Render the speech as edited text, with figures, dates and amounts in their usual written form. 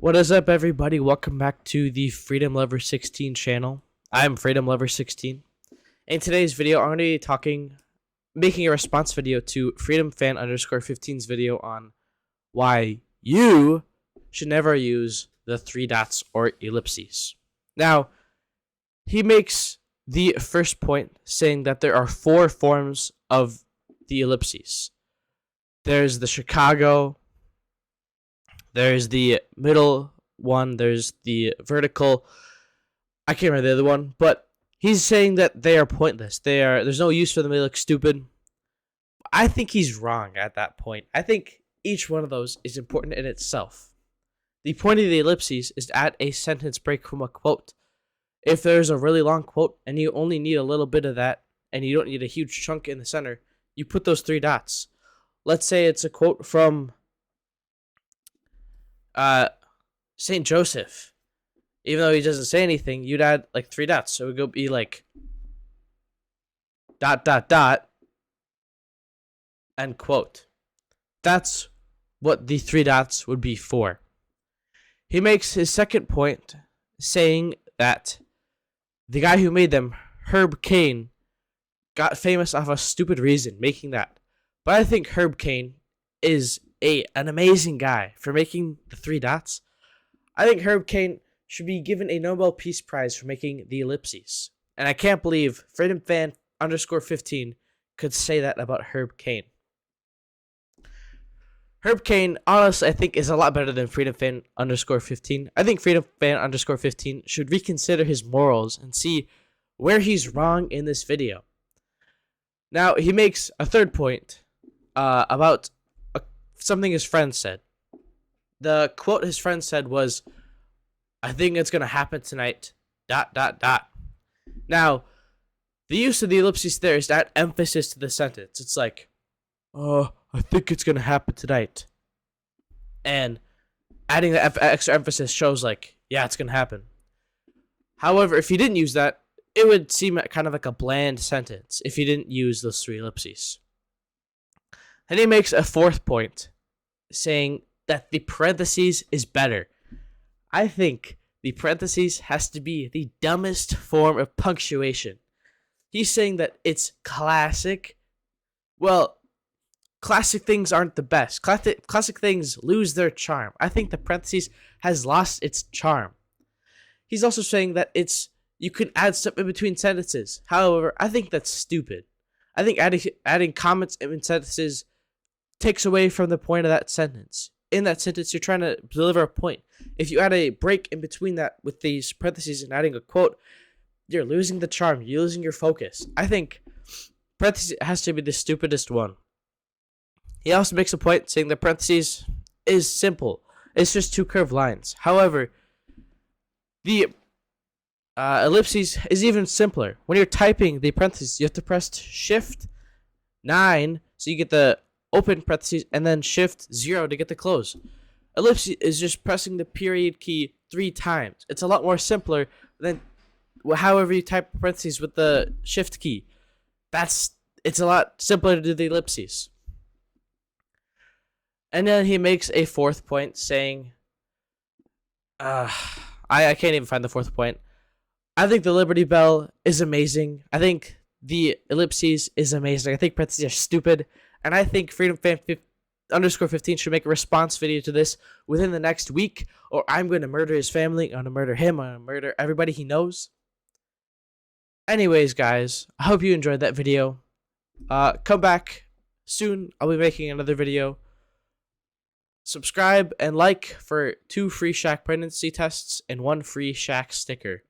What is up, everybody? Welcome back to the Freedom Lover 16 channel. I'm Freedom Lover 16. In today's video, I'm going to be making a response video to Freedom Fan underscore 15's video on why you should never use the three dots or ellipses. Now, he makes the first point saying that there are four forms of the ellipses. There's the Chicago. There's the middle one. There's the vertical. I can't remember the other one, but he's saying that they are pointless. There's no use for them. They look stupid. I think he's wrong at that point. I think each one of those is important in itself. The point of the ellipses is to add a sentence break from a quote. If there's a really long quote and you only need a little bit of that and you don't need a huge chunk in the center, you put those three dots. Let's say it's a quote from Saint Joseph. Even though he doesn't say anything, you'd add like three dots. So it would be like ... end quote. That's what the three dots would be for. He makes his second point saying that the guy who made them, Herb Caen, got famous off a stupid reason making that. But I think Herb Caen is an amazing guy for making the three dots. I think Herb Caen should be given a Nobel Peace Prize for making the ellipses. And I can't believe Freedom Fan underscore 15 could say that about Herb Caen. Herb Caen, honestly, I think is a lot better than Freedom Fan underscore 15. I think Freedom Fan underscore 15 should reconsider his morals and see where he's wrong in this video. Now, he makes a third point about something his friend said. The quote his friend said was, "I think it's going to happen tonight, ... Now, the use of the ellipses there is to add emphasis to the sentence. It's like, I think it's going to happen tonight. And adding the extra emphasis shows like, yeah, it's going to happen. However, if you didn't use that, it would seem kind of like a bland sentence if you didn't use those three ellipses. And he makes a fourth point saying that the parentheses is better. I think the parentheses has to be the dumbest form of punctuation. He's saying that it's classic. Well, classic things aren't the best. Classic things lose their charm. I think the parentheses has lost its charm. He's also saying that you can add stuff in between sentences. However, I think that's stupid. I think adding comments in sentences takes away from the point of that sentence. In that sentence, you're trying to deliver a point. If you add a break in between that with these parentheses and adding a quote, you're losing the charm. You're losing your focus. I think parentheses has to be the stupidest one. He also makes a point saying that parentheses is simple. It's just two curved lines. However, the ellipses is even simpler. When you're typing the parentheses, you have to press Shift 9 so you get the open parentheses and then Shift 0 to get the close. Ellipsis is just pressing the period key 3 times. It's a lot more simpler than however you type parentheses with the Shift key. It's a lot simpler to do the ellipses. And then he makes a fourth point saying, I can't even find the fourth point. I think the Liberty Bell is amazing. I think the ellipses is amazing. I think parentheses are stupid. And I think Freedom Fan underscore 15 should make a response video to this within the next week, or I'm going to murder his family. I'm going to murder him. I'm going to murder everybody he knows. Anyways, guys, I hope you enjoyed that video. Come back soon. I'll be making another video. Subscribe and like for 2 free Shaq pregnancy tests and 1 free Shaq sticker.